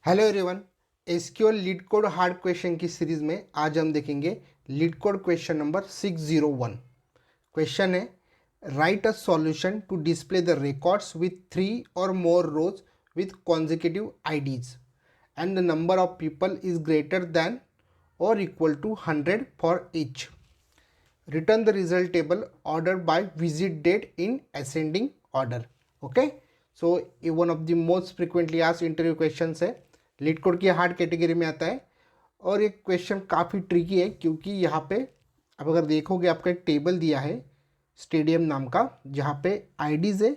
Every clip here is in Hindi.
Hello everyone. SQL LeetCode hard question की सीरीज में आज हम देखेंगे LeetCode question number 601। Question है, write a solution to display the records with 3 और more rows with consecutive IDs and the number of people is greater than or equal to 100 for each. Return the result table order by visit date in ascending order. Okay, so ये one of the most frequently asked interview question है, लीड कोड की हार्ड कैटेगरी में आता है। और ये क्वेश्चन काफ़ी ट्रिकी है क्योंकि यहाँ पे अब अगर देखोगे आपका एक टेबल दिया है स्टेडियम नाम का, जहाँ पे आईडीज़ है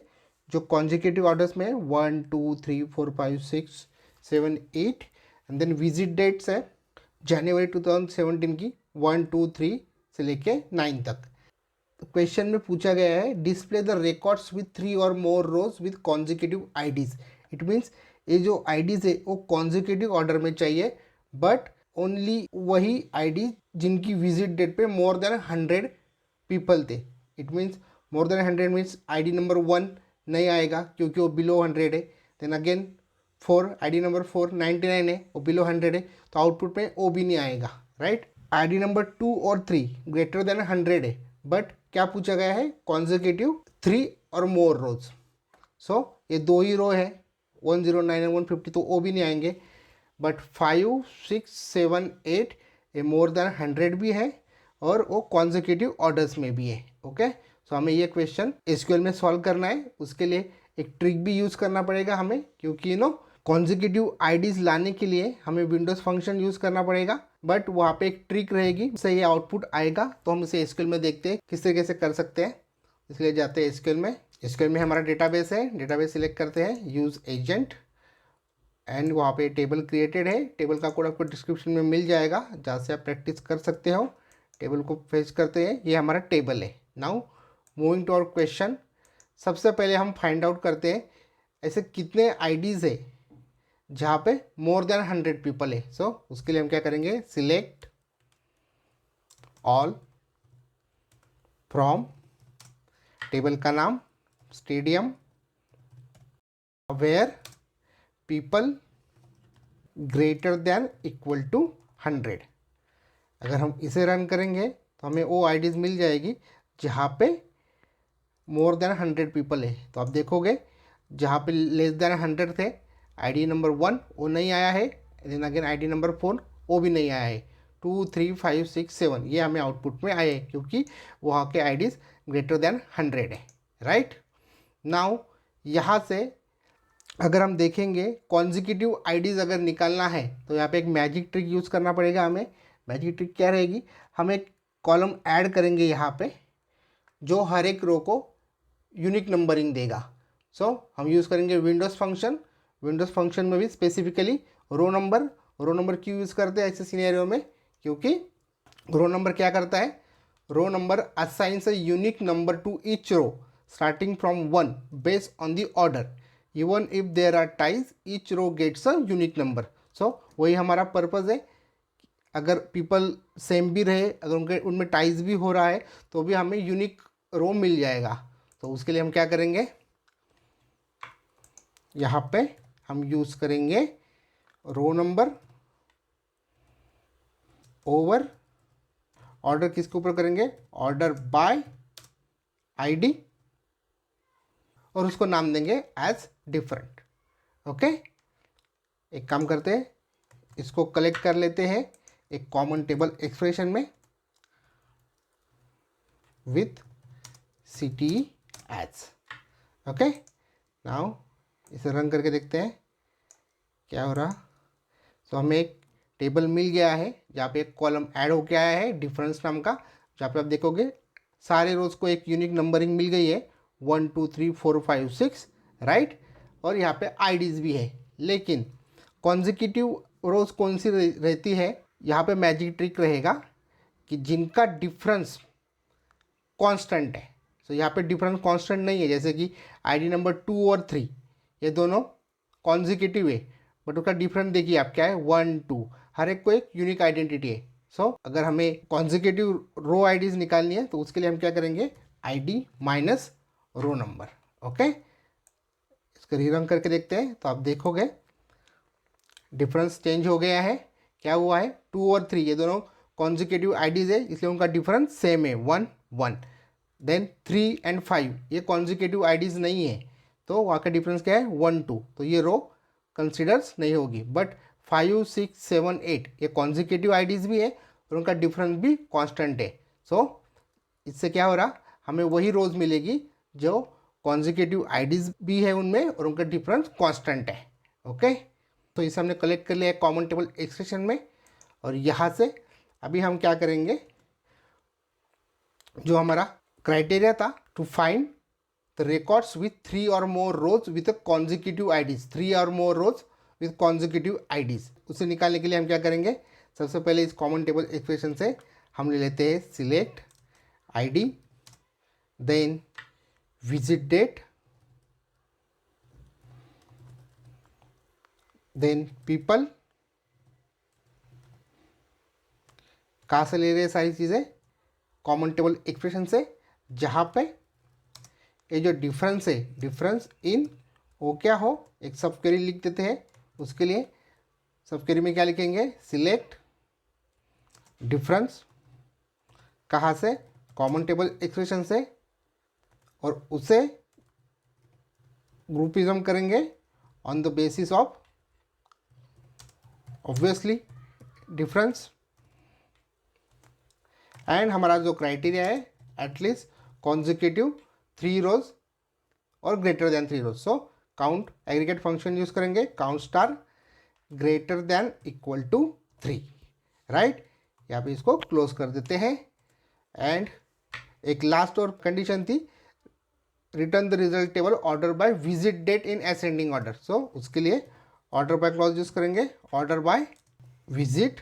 जो कॉन्जिक्यूटिव ऑर्डर्स में है 1 2 3 4 5 6 7 8 एंड देन विजिट डेट्स है जनवरी 2017 की 1 2 3 से लेके 9 तक। तो क्वेश्चन में पूछा गया है डिस्प्ले द रिकॉर्ड्स विथ 3 और more rows with consecutive IDs. It means ये जो आईडीज है वो कॉन्जिक्यूटिव ऑर्डर में चाहिए, बट ओनली वही आईडी जिनकी विजिट डेट पे मोर देन 100 पीपल थे। It means more than 100 means ID number 1 नहीं आएगा क्योंकि वो बिलो 100 है। देन अगेन 4, आईडी नंबर 4 99 है, वो बिलो 100 है, तो आउटपुट में वो भी नहीं आएगा, राइट। आईडी नंबर 2 और 3 ग्रेटर देन 100 है, बट क्या पूछा गया है कॉन्जिक्यूटिव 3 और मोर रोज। सो ये दो ही रो है 109 और 150, तो वो भी नहीं आएंगे। बट 5 6 7 8 ये मोर देन 100 भी है और वो कॉन्जिक्यूटिव ऑर्डर्स में भी है। ओके, सो हमें ये क्वेश्चन एसक्यूएल में सॉल्व करना है। उसके लिए एक ट्रिक भी यूज़ करना पड़ेगा हमें, क्योंकि कॉन्जिक्यूटिव आईडीज लाने के लिए हमें विंडोज फंक्शन यूज़ करना पड़ेगा, बट वहाँ पे एक ट्रिक रहेगी, इससे ये आउटपुट आएगा। तो हम इसे एसक्यूएल में देखते हैं किस तरीके से कर सकते हैं। इसलिए जाते हैं एसक्यूएल में। एसक्यूएल में हमारा डेटाबेस है, डेटाबेस सिलेक्ट करते हैं, यूज़ एजेंट, एंड वहाँ पे टेबल क्रिएटेड है। टेबल का कोड आपको डिस्क्रिप्शन में मिल जाएगा, जहाँ से आप प्रैक्टिस कर सकते हो। टेबल को फेच करते हैं, ये हमारा टेबल है। Now moving to our question. सबसे पहले हम फाइंड आउट करते हैं ऐसे कितने आईडीज़ है जहाँ पे मोर देन 100 पीपल है। सो उसके लिए हम क्या करेंगे, सिलेक्ट ऑल फ्रॉम टेबल का नाम stadium where people greater than equal to 100। अगर हम इसे रन करेंगे तो हमें वो आईडीज़ मिल जाएगी जहाँ पे मोर देन 100 पीपल है। तो आप देखोगे जहाँ पे लेस देन 100 थे, आईडी नंबर 1 वो नहीं आया है, देन अगेन आईडी नंबर 4 वो भी नहीं आया है, 2 3 5 6 7 ये हमें आउटपुट में आए हैं क्योंकि वहाँ के आईडीज़ ग्रेटर देन 100 है, राइट। नाउ यहाँ से अगर हम देखेंगे कॉन्जिक्यूटिव आईडीज़ अगर निकालना है तो यहाँ पे एक मैजिक ट्रिक यूज़ करना पड़ेगा हमें। मैजिक ट्रिक क्या रहेगी, हम एक कॉलम ऐड करेंगे यहाँ पे जो हर एक रो को यूनिक नंबरिंग देगा। सो हम यूज़ करेंगे विंडोज़ फंक्शन। विंडोज़ फंक्शन में भी स्पेसिफिकली रो नंबर क्यों यूज़ करते हैं ऐसे सिनेरियो में, क्योंकि रो नंबर क्या करता है, row number assigns a unique number to each row starting from 1 based on the order. Even if there are ties each row gets a unique number. So वही हमारा पर्पज़ है। अगर पीपल सेम भी रहे, अगर उनके उनमें टाइज भी हो रहा है तो भी हमें यूनिक रो मिल जाएगा। तो उसके लिए हम क्या करेंगे, यहाँ पे हम यूज़ करेंगे रो नंबर ओवर ऑर्डर, किसके ऊपर करेंगे, ऑर्डर बाय आईडी, और उसको नाम देंगे एज डिफरेंट। ओके, एक काम करते हैं, इसको कलेक्ट कर लेते हैं एक कॉमन टेबल एक्सप्रेशन में with city as. Okay, now इसे रन करके देखते हैं क्या हो रहा। सो हमें एक टेबल मिल गया है जहाँ पे एक कॉलम ऐड होके आया है डिफरेंस नाम का, जहाँ पे आप देखोगे सारे रोज को एक यूनिक नंबरिंग मिल गई है 1 2 3 4 5 6, राइट। और यहाँ पे आईडीज़ भी है, लेकिन कॉन्जिक्यूटिव रोज कौन सी रहती है, यहाँ पे मैजिक ट्रिक रहेगा कि जिनका डिफरेंस कांस्टेंट है। सो यहाँ पे डिफरेंस कांस्टेंट नहीं है, जैसे कि आईडी नंबर 2 और 3 ये दोनों कॉन्जिक्यूटिव है, बट उसका डिफरेंस देखिए आप क्या है 1 2, हर एक को एक यूनिक आइडेंटिटी है। सो अगर हमें कॉन्जिक्यूटिव रो आईडीज निकालनी है तो उसके लिए हम क्या करेंगे, ID minus row number. Okay, इसको रीरन करके देखते हैं तो आप देखोगे डिफरेंस चेंज हो गया है, क्या हुआ है 2 और 3 ये दोनों कॉन्जिक्यूटिव आईडीज है इसलिए उनका डिफरेंस सेम है 1 1। देन 3 एंड 5 ये कॉन्जिक्यूटिव आईडीज नहीं है तो वहाँ का डिफरेंस क्या है 1 2, तो ये रो कंसिडर्स नहीं होगी। बट 5 6 7 8 ये कॉन्जिक्यूटिव आईडीज भी है और उनका डिफरेंस भी कांस्टेंट है। सो इससे क्या हो रहा, हमें वही रोज मिलेगी जो कॉन्जिक्यूटिव आईडीज भी है उनमें और उनका डिफरेंस कांस्टेंट है। ओके, तो इसे हमने कलेक्ट कर लिया है कॉमन टेबल एक्सप्रेशन में। और यहाँ से अभी हम क्या करेंगे, जो हमारा क्राइटेरिया था to find the records with 3 और more rows with consecutive IDs, 3 और more rows with consecutive IDs, उसे निकालने के लिए हम क्या करेंगे, सबसे पहले इस कॉमन टेबल एक्सप्रेशन से हम ले लेते हैं select ID, then visit date, then people. कहाँ से ले रहे हैं सारी चीज़ें, कॉमन टेबल एक्सप्रेशन से, जहाँ पे ये जो डिफरेंस है, डिफरेंस इन वो क्या हो, एक सब क्वेरी लिख देते हैं। उसके लिए सब क्वेरी में क्या लिखेंगे, सिलेक्ट डिफरेंस, कहाँ से, कॉमन टेबल एक्सप्रेशन से, और उसे ग्रुपिज्म करेंगे on the basis of obviously difference. And हमारा जो क्राइटेरिया है एटलीस्ट कॉन्जिक्यूटिव 3 रोज और greater than 3 rows. So count aggregate function use करेंगे, count star greater than equal to 3, right. यहाँ पे इसको क्लोज कर देते हैं। एंड एक लास्ट और कंडीशन थी, return the result table order by visit date in ascending order. So उसके लिए ऑर्डर बाय क्लॉज यूज करेंगे, order by visit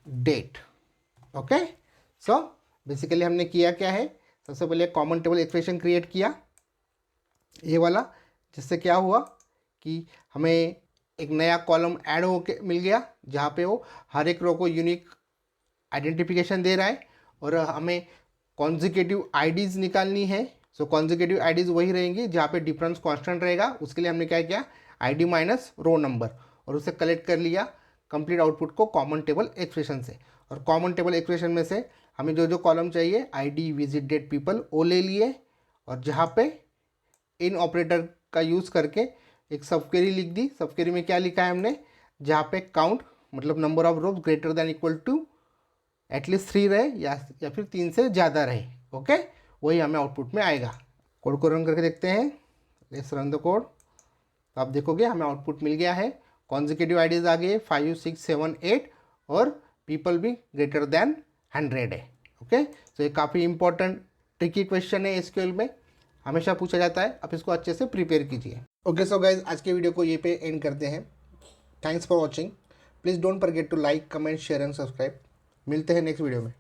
date. Okay, so basically हमने किया क्या है, सबसे पहले कॉमन टेबल एक्सप्रेशन क्रिएट किया ये वाला, जिससे क्या हुआ कि हमें एक नया कॉलम ऐड होके मिल गया जहाँ पे वो हर एक रो को यूनिक आइडेंटिफिकेशन दे रहा है और हमें कॉन्जिक्यूटिव आईडीज निकालनी है। सो कॉन्जिक्यूटिव आईडीज वही रहेंगी जहाँ पे डिफरेंस कांस्टेंट रहेगा। उसके लिए हमने क्या किया, आईडी माइनस रो नंबर, और उसे कलेक्ट कर लिया कंप्लीट आउटपुट को कॉमन टेबल एक्सप्रेशन से। और कॉमन टेबल एक्सप्रेशन में से हमें जो जो कॉलम चाहिए आईडी विजिट डेट पीपल वो ले लिए, और जहाँ पे इन ऑपरेटर का यूज़ करके एक सब क्वेरी लिख दी। सब क्वेरी में क्या लिखा है हमने, जहाँ पे काउंट मतलब number of rows greater than equal to at least 3 रहे या फिर 3 से ज़्यादा रहे। ओके, वही हमें आउटपुट में आएगा। कोड को रन करके देखते हैं, लेट्स रन द कोड। तो आप देखोगे हमें आउटपुट मिल गया है, कॉन्जिक्यूटिव आईडीज आ गए 5 6 7 8 और पीपल भी ग्रेटर देन 100 है। ओके, तो ये काफ़ी इंपॉर्टेंट ट्रिकी क्वेश्चन है, एसक्यूएल में हमेशा पूछा जाता है, आप इसको अच्छे से प्रिपेयर कीजिए। ओके, सो गाइज आज के वीडियो को ये पे एंड करते हैं। Thanks for watching, please don't forget to like comment share and subscribe. मिलते हैं नेक्स्ट वीडियो में।